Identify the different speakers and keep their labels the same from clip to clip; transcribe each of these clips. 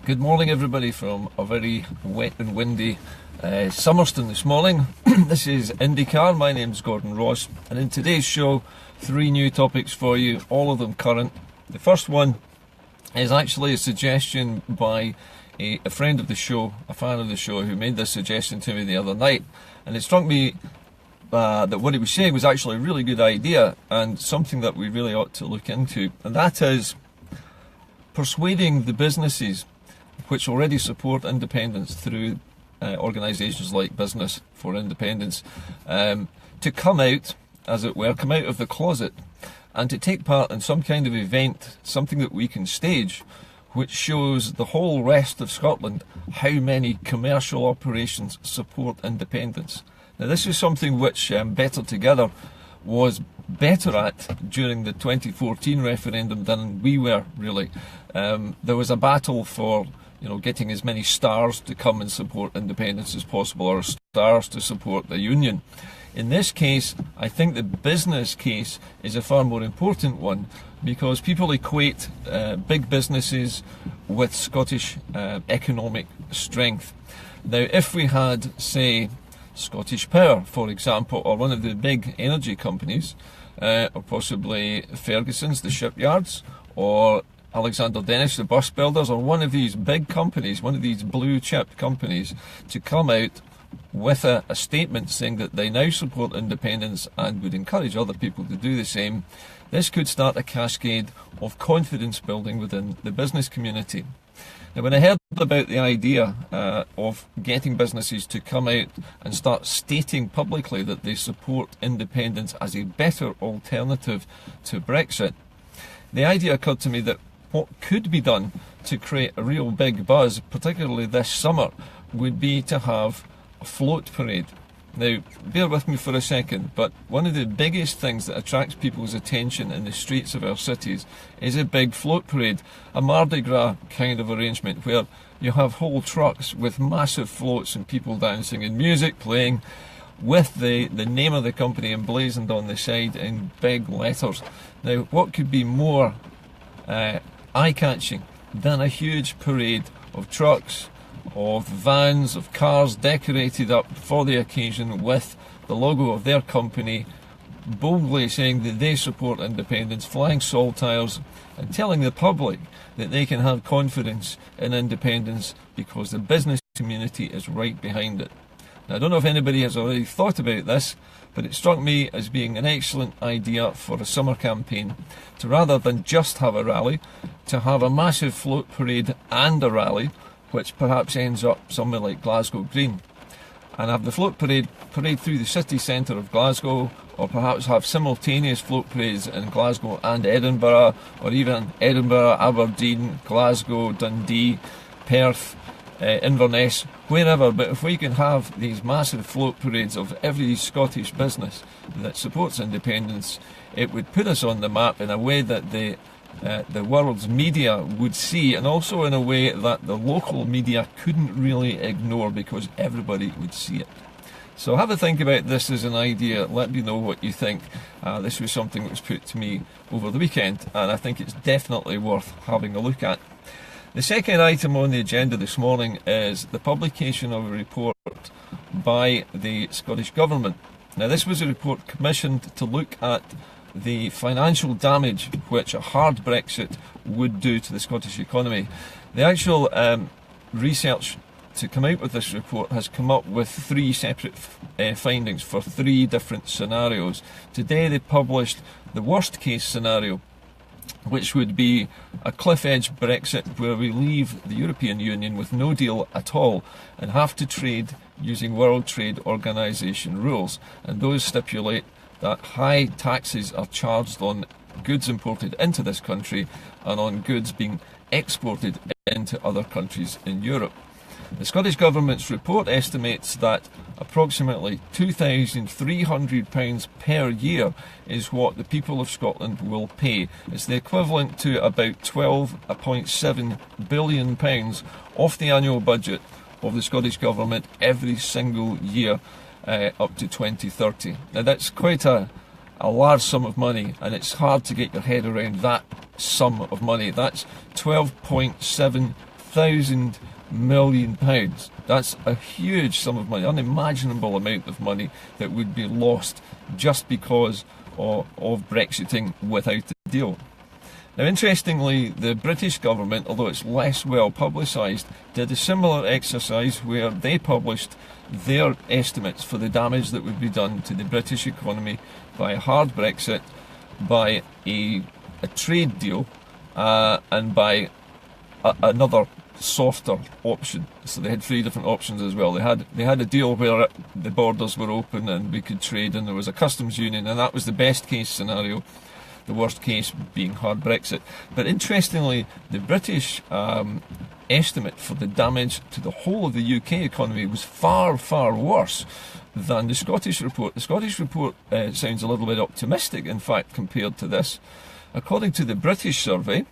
Speaker 1: Good morning, everybody, from a very wet and windy Summerston this morning. This is Indycar. My name's Gordon Ross, and in today's show, 3 new topics for you, all of them current. The first one is actually a suggestion by a friend of the show, a fan of the show, who made this suggestion to me the other night, and it struck me that what he was saying was actually a really good idea and something that we really ought to look into, and that is persuading the businesses which already support independence through organisations like Business for Independence to come out, as it were, come out of the closet and to take part in some kind of event, something that we can stage, which shows the whole rest of Scotland how many commercial operations support independence. Now, this is something which Better Together was better at during the 2014 referendum than we were, really. There was a battle for getting as many stars to come and support independence as possible, or stars to support the union. In this case, I think the business case is a far more important one, because people equate big businesses with Scottish economic strength. Now, if we had, say, Scottish Power, for example, or one of the big energy companies, or possibly Ferguson's, the shipyards, or Alexander Dennis, the bus builders, or one of these big companies, one of these blue chip companies, to come out with a statement saying that they now support independence and would encourage other people to do the same, this could start a cascade of confidence building within the business community. Now, when I heard about the idea of getting businesses to come out and start stating publicly that they support independence as a better alternative to Brexit, the idea occurred to me that what could be done to create a real big buzz, particularly this summer, would be to have a float parade. Now, bear with me for a second, but one of the biggest things that attracts people's attention in the streets of our cities is a big float parade, a Mardi Gras kind of arrangement where you have whole trucks with massive floats and people dancing and music playing with the name of the company emblazoned on the side in big letters. Now, what could be more eye-catching than a huge parade of trucks, of vans, of cars decorated up for the occasion with the logo of their company, boldly saying that they support independence, flying saltires and telling the public that they can have confidence in independence because the business community is right behind it. Now, I don't know if anybody has already thought about this, but it struck me as being an excellent idea for a summer campaign, to rather than just have a rally, to have a massive float parade and a rally, which perhaps ends up somewhere like Glasgow Green, and have the float parade through the city centre of Glasgow, or perhaps have simultaneous float parades in Glasgow and Edinburgh, or even Edinburgh, Aberdeen, Glasgow, Dundee, Perth, Inverness, wherever. But if we can have these massive float parades of every Scottish business that supports independence, it would put us on the map in a way that the world's media would see, and also in a way that the local media couldn't really ignore, because everybody would see it. So have a think about this as an idea. Let me know what you think. This was something that was put to me over the weekend, and I think it's definitely worth having a look at. The second item on the agenda this morning is the publication of a report by the Scottish Government. Now, this was a report commissioned to look at the financial damage which a hard Brexit would do to the Scottish economy. The actual research to come out with this report has come up with 3 separate findings for 3 different scenarios. Today they published the worst case scenario, which would be a cliff-edge Brexit where we leave the European Union with no deal at all and have to trade using World Trade Organization rules. And those stipulate that high taxes are charged on goods imported into this country and on goods being exported into other countries in Europe. The Scottish Government's report estimates that approximately £2,300 per year is what the people of Scotland will pay. It's the equivalent to about £12.7 billion off the annual budget of the Scottish Government every single year up to 2030. Now, that's quite a large sum of money, and it's hard to get your head around that sum of money. That's £12.7 £1,000 million. That's a huge sum of money, unimaginable amount of money that would be lost just because of Brexiting without a deal. Now, interestingly, the British government, although it's less well publicised, did a similar exercise where they published their estimates for the damage that would be done to the British economy by a hard Brexit, by a trade deal, and by another softer option. So they had 3 different options as well. They had a deal where the borders were open and we could trade, and there was a customs union, and that was the best case scenario. The worst case being hard Brexit. But interestingly, the British estimate for the damage to the whole of the UK economy was far, far worse than the Scottish report. The Scottish report sounds a little bit optimistic, in fact, compared to this. According to the British survey,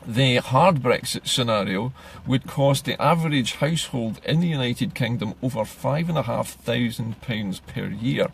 Speaker 1: the hard Brexit scenario would cost the average household in the United Kingdom over £5,500 per year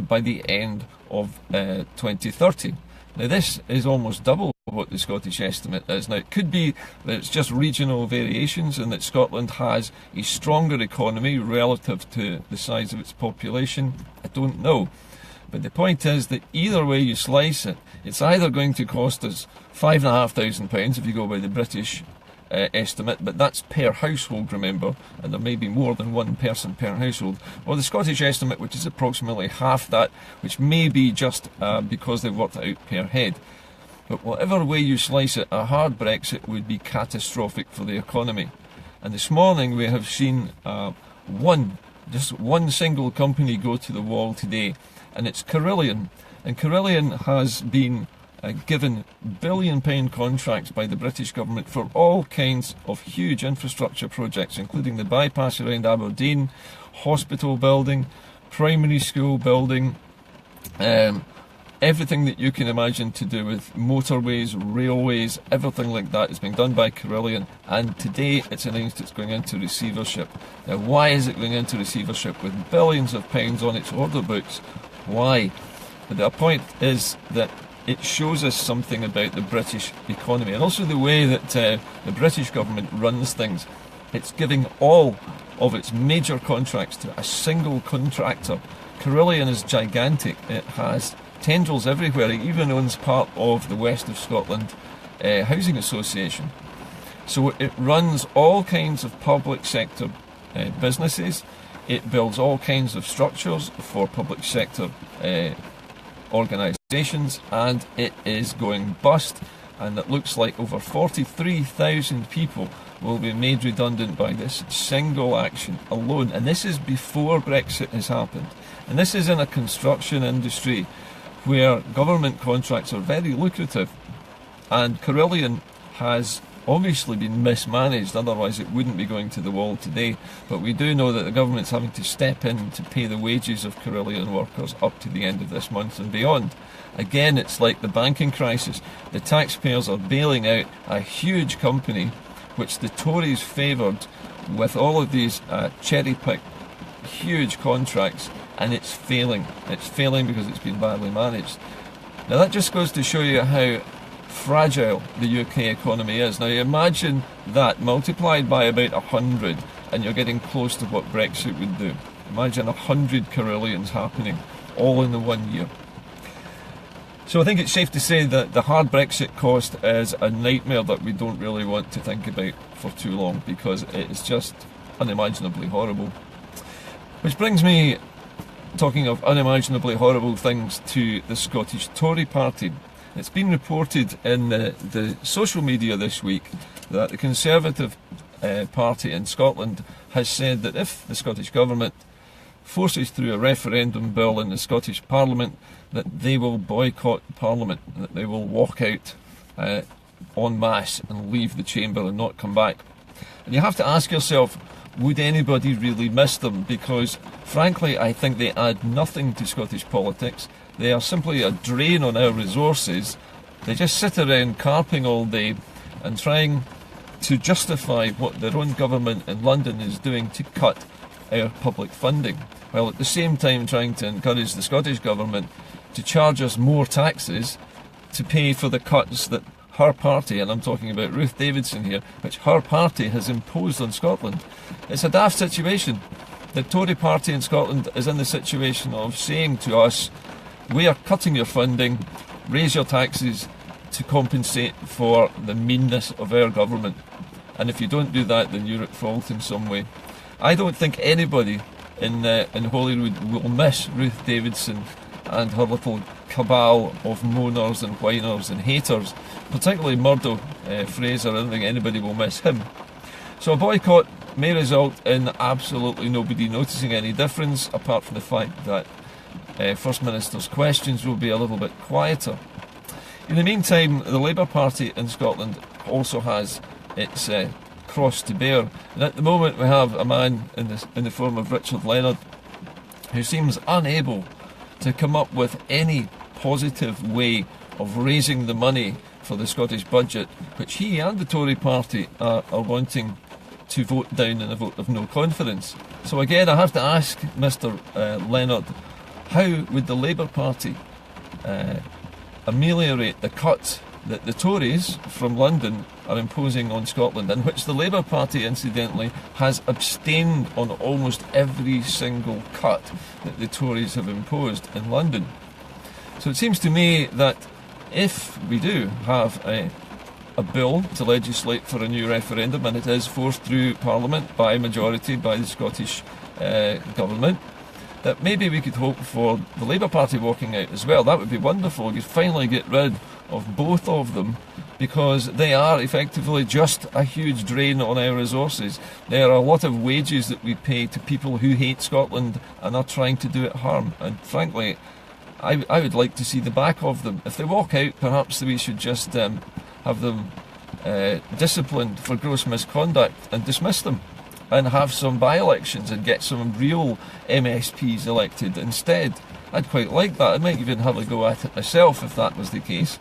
Speaker 1: by the end of 2030. Now, this is almost double what the Scottish estimate is. Now, it could be that it's just regional variations and that Scotland has a stronger economy relative to the size of its population. I don't know. But the point is that either way you slice it, it's either going to cost us £5,500 if you go by the British estimate, but that's per household, remember, and there may be more than one person per household, or the Scottish estimate, which is approximately half that, which may be just because they've worked it out per head. But whatever way you slice it, a hard Brexit would be catastrophic for the economy. And this morning we have seen just one single company go to the wall today, and it's Carillion. And Carillion has been given £1 billion contracts by the British government for all kinds of huge infrastructure projects, including the bypass around Aberdeen, hospital building, primary school building, everything that you can imagine to do with motorways, railways, everything like that is being done by Carillion, and today it's announced it's going into receivership. Now, why is it going into receivership with billions of pounds on its order books? Why? But the point is that it shows us something about the British economy, and also the way that the British government runs things. It's giving all of its major contracts to a single contractor. Carillion is gigantic. It has tendrils everywhere. It even owns part of the West of Scotland Housing Association. So it runs all kinds of public sector businesses. It builds all kinds of structures for public sector organisations, and it is going bust, and it looks like over 43,000 people will be made redundant by this single action alone, and this is before Brexit has happened. And this is in a construction industry where government contracts are very lucrative, and Carillion has obviously been mismanaged, otherwise it wouldn't be going to the wall today. But we do know that the government's having to step in to pay the wages of Carillion workers up to the end of this month and beyond. Again, it's like the banking crisis. The taxpayers are bailing out a huge company which the Tories favoured with all of these cherry-picked huge contracts, and it's failing. It's failing because it's been badly managed. Now, that just goes to show you how fragile the UK economy is. Now, you imagine that multiplied by about 100 and you're getting close to what Brexit would do. Imagine 100 Carillions happening all in the 1 year. So I think it's safe to say that the hard Brexit cost is a nightmare that we don't really want to think about for too long, because it is just unimaginably horrible. Which brings me, talking of unimaginably horrible things, to the Scottish Tory party. It's been reported in the social media this week that the Conservative Party in Scotland has said that if the Scottish Government forces through a referendum bill in the Scottish Parliament, that they will boycott Parliament, and that they will walk out en masse and leave the chamber and not come back. And you have to ask yourself, would anybody really miss them? Because, frankly, I think they add nothing to Scottish politics. They are simply a drain on our resources. They just sit around carping all day and trying to justify what their own government in London is doing to cut our public funding, while at the same time trying to encourage the Scottish Government to charge us more taxes to pay for the cuts that her party, and I'm talking about Ruth Davidson here, which her party has imposed on Scotland. It's a daft situation. The Tory party in Scotland is in the situation of saying to us, we are cutting your funding, raise your taxes to compensate for the meanness of our government. And if you don't do that, then you're at fault in some way. I don't think anybody in Holyrood will miss Ruth Davidson and her little cabal of moaners and whiners and haters, particularly Murdo Fraser. I don't think anybody will miss him. So a boycott may result in absolutely nobody noticing any difference, apart from the fact that First Minister's questions will be a little bit quieter. In the meantime, the Labour Party in Scotland also has its cross to bear, and at the moment we have a man in the form of Richard Leonard, who seems unable to come up with any positive way of raising the money for the Scottish budget, which he and the Tory party are wanting to vote down in a vote of no confidence. So again, I have to ask Mr Leonard, how would the Labour Party ameliorate the cut that the Tories from London are imposing on Scotland, in which the Labour Party, incidentally, has abstained on almost every single cut that the Tories have imposed in London? So it seems to me that if we do have a bill to legislate for a new referendum, and it is forced through Parliament by majority by the Scottish government, that maybe we could hope for the Labour Party walking out as well. That would be wonderful. You'd finally get rid of both of them, because they are effectively just a huge drain on our resources. There are a lot of wages that we pay to people who hate Scotland and are trying to do it harm. And frankly, I would like to see the back of them. If they walk out, perhaps we should just have them disciplined for gross misconduct and dismiss them, and have some by-elections and get some real MSPs elected instead. I'd quite like that. I might even have a go at it myself if that was the case.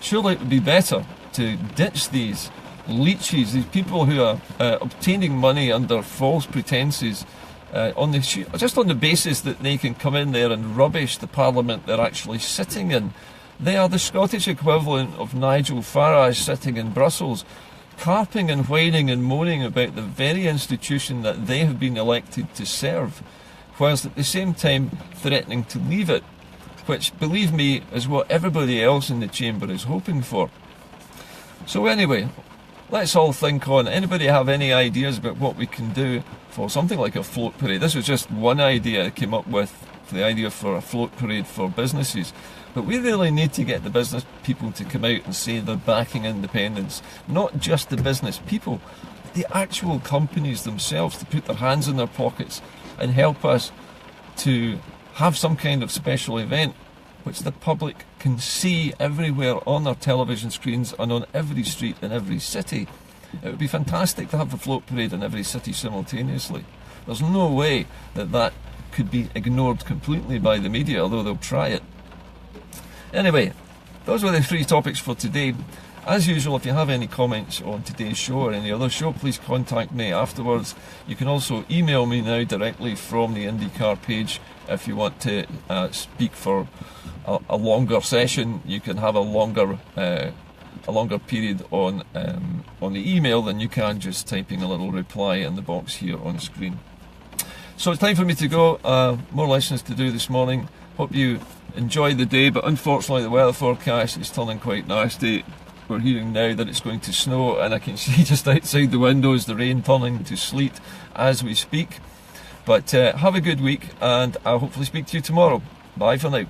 Speaker 1: Surely it would be better to ditch these leeches, these people who are obtaining money under false pretences, just on the basis that they can come in there and rubbish the Parliament they're actually sitting in. They are the Scottish equivalent of Nigel Farage sitting in Brussels, carping and whining and moaning about the very institution that they have been elected to serve, whilst at the same time threatening to leave it, which, believe me, is what everybody else in the chamber is hoping for. So anyway, let's all think on. Anybody have any ideas about what we can do for something like a float parade? This was just one idea I came up with, for the idea for a float parade for businesses. But we really need to get the business people to come out and say they're backing independence. Not just the business people, but the actual companies themselves, to put their hands in their pockets and help us to have some kind of special event which the public can see everywhere on their television screens and on every street in every city. It would be fantastic to have a float parade in every city simultaneously. There's no way that that could be ignored completely by the media, although they'll try it. Anyway, those were the 3 topics for today. As usual, if you have any comments on today's show or any other show, please contact me afterwards. You can also email me now directly from the Indycar page if you want to speak for a longer session. You can have a longer period on the email than you can just typing a little reply in the box here on screen. So it's time for me to go. More lessons to do this morning. Hope you enjoy the day, but unfortunately the weather forecast is turning quite nasty. We're hearing now that it's going to snow, and I can see just outside the windows the rain turning to sleet as we speak. But have a good week, and I'll hopefully speak to you tomorrow. Bye for now.